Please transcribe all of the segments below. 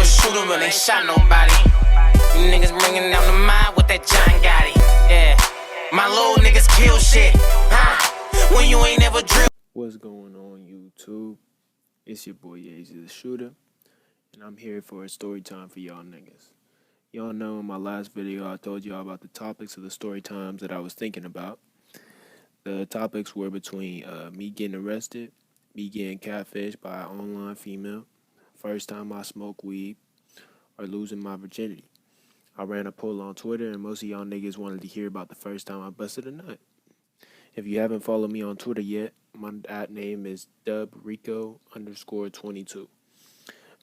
a shooter, but ain't shot nobody. You niggas bringing down the mind with that John Gotti. Yeah, my little niggas kill shit, huh? When you ain't never drilled. What's going on, YouTube? It's your boy YayzyTheShoota, and I'm here for a story time for y'all niggas. Y'all know in my last video I told y'all about the topics of the story times that I was thinking about. The topics were between me getting arrested, me getting catfished by an online female, first time I smoke weed, or losing my virginity. I ran a poll on Twitter, and most of y'all niggas wanted to hear about the first time I busted a nut. If you haven't followed me on Twitter yet, my @name is dubrico_22.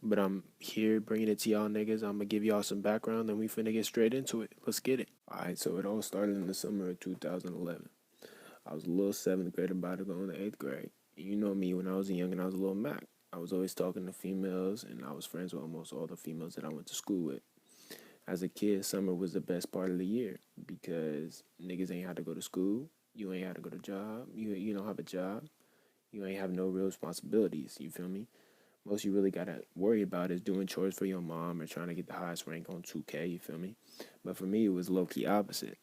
But I'm here bringing it to y'all niggas. I'm going to give y'all some background, then we finna get straight into it. Let's get it. Alright, so it all started in the summer of 2011. I was a little 7th grader about to go into 8th grade. You know me, when I was young and I was a little Mac. I was always talking to females, and I was friends with almost all the females that I went to school with. As a kid, summer was the best part of the year because niggas ain't had to go to school. You ain't had to go to job. You don't have a job. You ain't have no real responsibilities. You feel me? Most you really got to worry about is doing chores for your mom or trying to get the highest rank on 2K. You feel me? But for me, it was low-key opposite.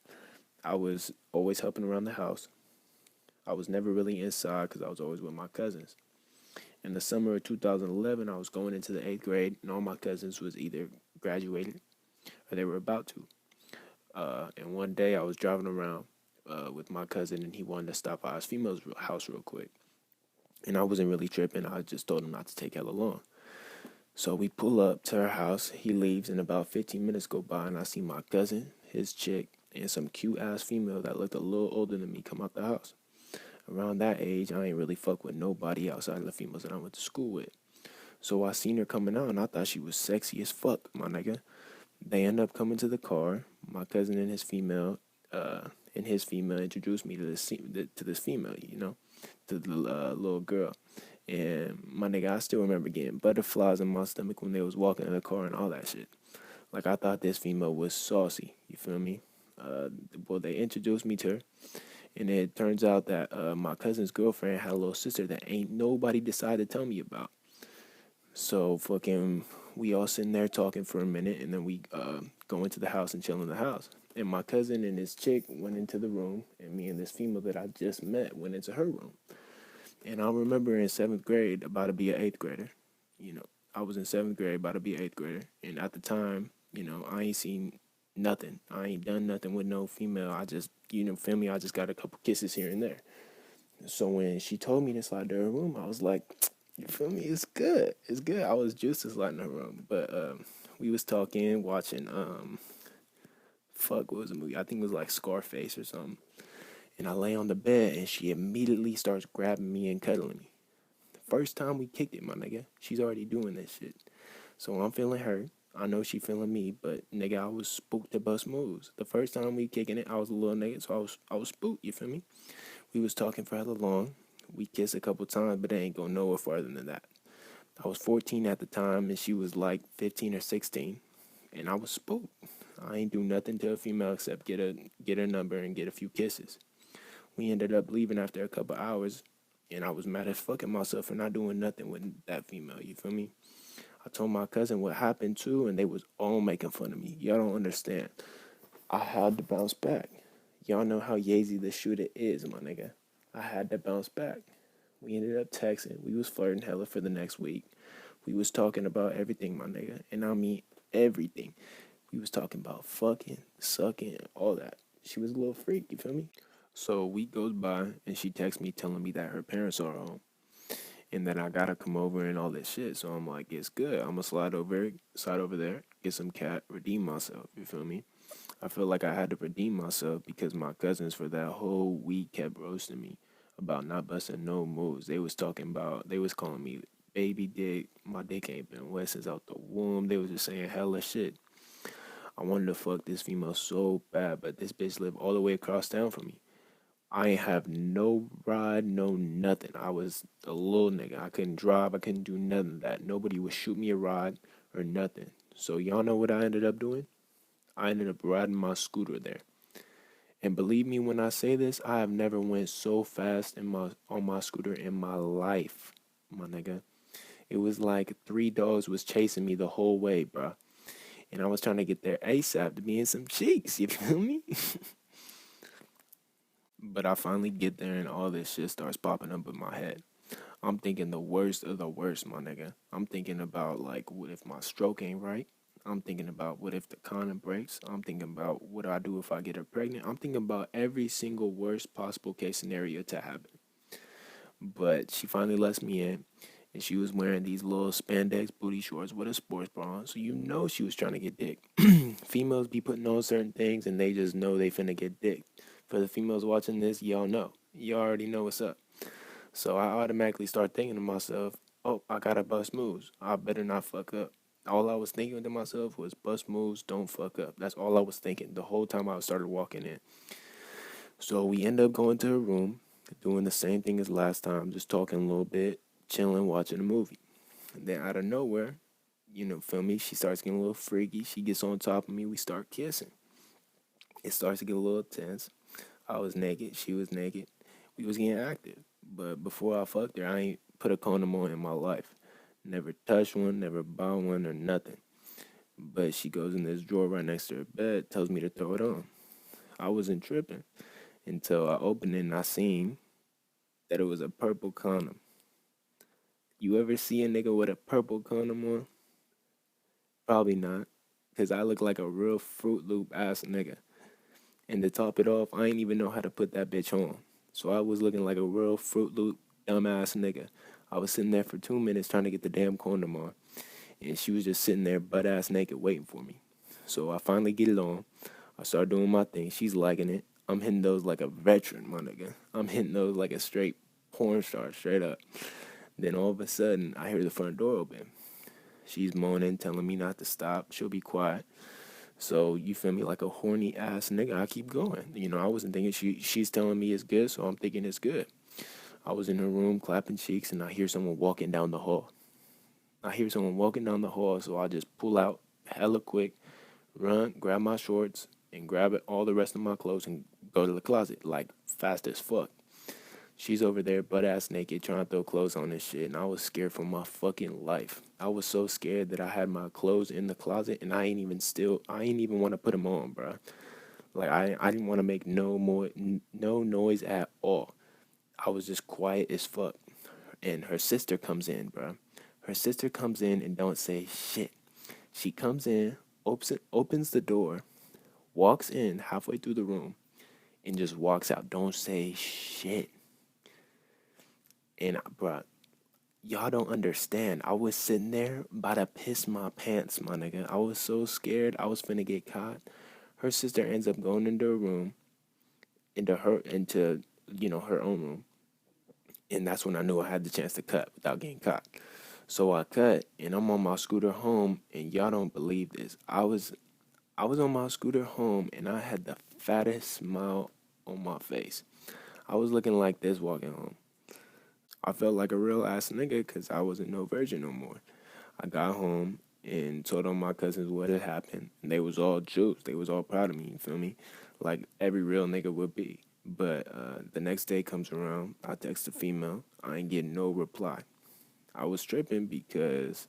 I was always helping around the house. I was never really inside because I was always with my cousins. In the summer of 2011, I was going into the 8th grade, and all my cousins was either graduated or they were about to. And one day I was driving around with my cousin, and he wanted to stop by his female's house real quick. And I wasn't really tripping. I just told him not to take hella long. So we pull up to her house. He leaves, and about 15 minutes go by, and I see my cousin, his chick, and some cute-ass female that looked a little older than me come out the house. Around that age, I ain't really fuck with nobody outside of the females that I went to school with. So I seen her coming out, and I thought she was sexy as fuck, my nigga. They end up coming to the car. My cousin and his female introduced me to this female, to the little girl. And my nigga, I still remember getting butterflies in my stomach when they was walking in the car and all that shit. Like, I thought this female was saucy, you feel me? Well, they introduced me to her, and it turns out that my cousin's girlfriend had a little sister that ain't nobody decided to tell me about. So we all sitting there talking for a minute, and then we go into the house and chill in the house. And my cousin and his chick went into the room, and me and this female that I just met went into her room. And I remember in 7th grade, about to be an 8th grader. I was in 7th grade, about to be an 8th grader. And at the time, I ain't seen nothing. I ain't done nothing with no female. I just, I just got a couple kisses here and there. So when she told me to slide to her room, I was like, you feel me? It's good. It's good. I was just to slide in her room. But we was talking, watching, what was the movie? I think it was like Scarface or something. And I lay on the bed, and she immediately starts grabbing me and cuddling me. The first time we kicked it, my nigga, she's already doing this shit. So I'm feeling her. I know she feeling me, but nigga, I was spooked to bust moves. The first time we kicking it, I was a little nigga, so I was spooked, you feel me? We was talking for hella long. We kissed a couple times, but it ain't go nowhere farther than that. I was 14 at the time, and she was like 15 or 16, and I was spooked. I ain't do nothing to a female except get her number and get a few kisses. We ended up leaving after a couple hours, and I was mad as fucking myself for not doing nothing with that female, you feel me? I told my cousin what happened too, and they was all making fun of me. Y'all don't understand. I had to bounce back. Y'all know how YayzyTheShoota is, my nigga. I had to bounce back. We ended up texting. We was flirting hella for the next week. We was talking about everything, my nigga. And I mean everything. We was talking about fucking, sucking, all that. She was a little freak, you feel me? So a week goes by, and she texts me telling me that her parents are home. And that I gotta come over and all that shit. So I'm like, it's good. I'm gonna slide over there, get some cat, redeem myself, you feel me? I feel like I had to redeem myself because my cousins for that whole week kept roasting me about not busting no moves. They was calling me baby dick. My dick ain't been wet since out the womb. They was just saying hella shit. I wanted to fuck this female so bad, but this bitch lived all the way across town from me. I ain't have no ride, no nothing. I was a little nigga. I couldn't drive. I couldn't do nothing of that. Nobody would shoot me a ride or nothing. So y'all know what I ended up doing? I ended up riding my scooter there. And believe me when I say this, I have never went so fast on my scooter in my life, my nigga. It was like 3 dogs was chasing me the whole way, bro. And I was trying to get there ASAP to be in some cheeks, you feel me? But I finally get there and all this shit starts popping up in my head. I'm thinking the worst of the worst, my nigga. I'm thinking about like, what if my stroke ain't right? I'm thinking about what if the condom breaks? I'm thinking about what do I do if I get her pregnant? I'm thinking about every single worst possible case scenario to happen. But she finally lets me in, and she was wearing these little spandex booty shorts with a sports bra on, so you know she was trying to get dick. Females be putting on certain things, and they just know they finna get dick. For the females watching this, y'all know. You already know what's up. So I automatically start thinking to myself, oh, I gotta bust moves. I better not fuck up. All I was thinking to myself was bust moves, don't fuck up. That's all I was thinking the whole time I started walking in. So we end up going to her room, doing the same thing as last time, just talking a little bit, chilling, watching a movie. And then out of nowhere, feel me, she starts getting a little freaky. She gets on top of me. We start kissing. It starts to get a little tense. I was naked. She was naked. We was getting active. But before I fucked her, I ain't put a condom on in my life. Never touched one, never bought one or nothing. But she goes in this drawer right next to her bed, tells me to throw it on. I wasn't tripping until I opened it and I seen that it was a purple condom. You ever see a nigga with a purple condom on? Probably not, because I look like a real Fruit Loop ass nigga. And to top it off, I ain't even know how to put that bitch on. So I was looking like a real Fruit Loop dumbass nigga. I was sitting there for 2 minutes trying to get the damn condom on. And she was just sitting there butt ass naked waiting for me. So I finally get it on. I start doing my thing. She's liking it. I'm hitting those like a veteran, my nigga. I'm hitting those like a straight porn star, straight up. Then all of a sudden, I hear the front door open. She's moaning, telling me not to stop. She'll be quiet. So you feel me, like a horny ass nigga, I keep going. I wasn't thinking she's telling me it's good, so I'm thinking it's good. I was in her room clapping cheeks, and I hear someone walking down the hall. So I just pull out hella quick, run, grab my shorts, and grab all the rest of my clothes and go to the closet, like fast as fuck. She's over there butt ass naked trying to throw clothes on this shit, and I was scared for my fucking life. I was so scared that I had my clothes in the closet, and I ain't even want to put them on, bro. Like I didn't want to make no noise at all. I was just quiet as fuck. And her sister comes in, bro. Her sister comes in and don't say shit. She comes in, opens the door, walks in halfway through the room, and just walks out. Don't say shit. And, bro, y'all don't understand. I was sitting there about to piss my pants, my nigga. I was so scared I was finna get caught. Her sister ends up going into a room, into her own room. And that's when I knew I had the chance to cut without getting caught. So I cut, and I'm on my scooter home, and y'all don't believe this. I was on my scooter home, and I had the fattest smile on my face. I was looking like this walking home. I felt like a real ass nigga because I wasn't no virgin no more. I got home and told all my cousins what had happened. And they was all juiced. They was all proud of me, you feel me? Like every real nigga would be. But the next day comes around, I text a female. I ain't getting no reply. I was tripping because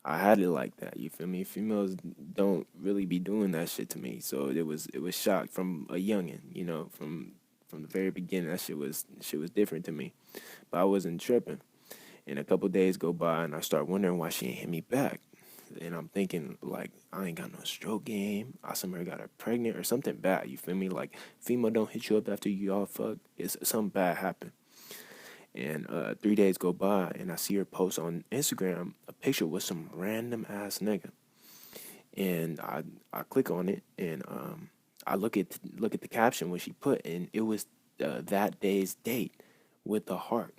I had it like that, you feel me? Females don't really be doing that shit to me. So it was shock from a youngin', from the very beginning. That shit was different to me. But I wasn't tripping. And a couple days go by, and I start wondering why she ain't hit me back. And I'm thinking, like, I ain't got no stroke game. I somehow got her pregnant or something bad, you feel me? Like, female don't hit you up after you all fuck. It's something bad happened. And 3 days go by, and I see her post on Instagram a picture with some random ass nigga. And I click on it, and I look at the caption what she put, and it was that day's date with a heart.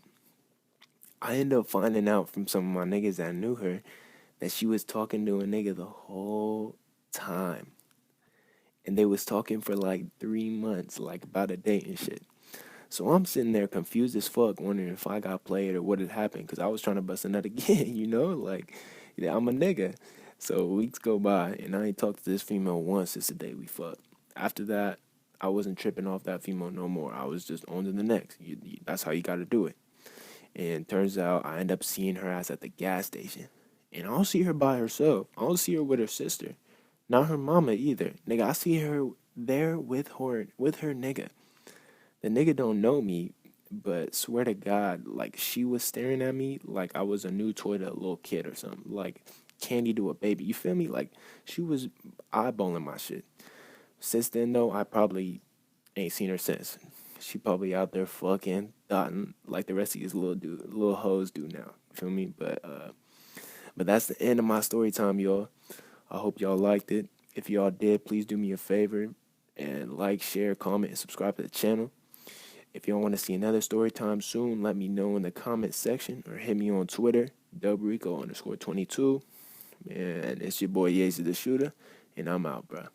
I ended up finding out from some of my niggas that knew her that she was talking to a nigga the whole time. And they was talking for like 3 months, like about a date and shit. So I'm sitting there confused as fuck, wondering if I got played or what had happened, because I was trying to bust a nut again, like, I'm a nigga. So weeks go by, and I ain't talked to this female once since the day we fucked. After that, I wasn't tripping off that female no more. I was just on to the next. That's how you got to do it. And turns out I end up seeing her ass at the gas station. And I don't see her by herself. I don't see her with her sister. Not her mama either. Nigga, I see her there with her nigga. The nigga don't know me, but swear to God, like she was staring at me like I was a new toy to a little kid or something. Like candy to a baby. You feel me? Like she was eyeballing my shit. Since then though, I probably ain't seen her since. She probably out there fucking thotting like the rest of these little hoes do now. You feel me? But that's the end of my story time, y'all. I hope y'all liked it. If y'all did, please do me a favor and like, share, comment, and subscribe to the channel. If y'all want to see another story time soon, let me know in the comment section or hit me on Twitter, Dubrico_22. And it's your boy YayzyTheShoota, and I'm out, bro.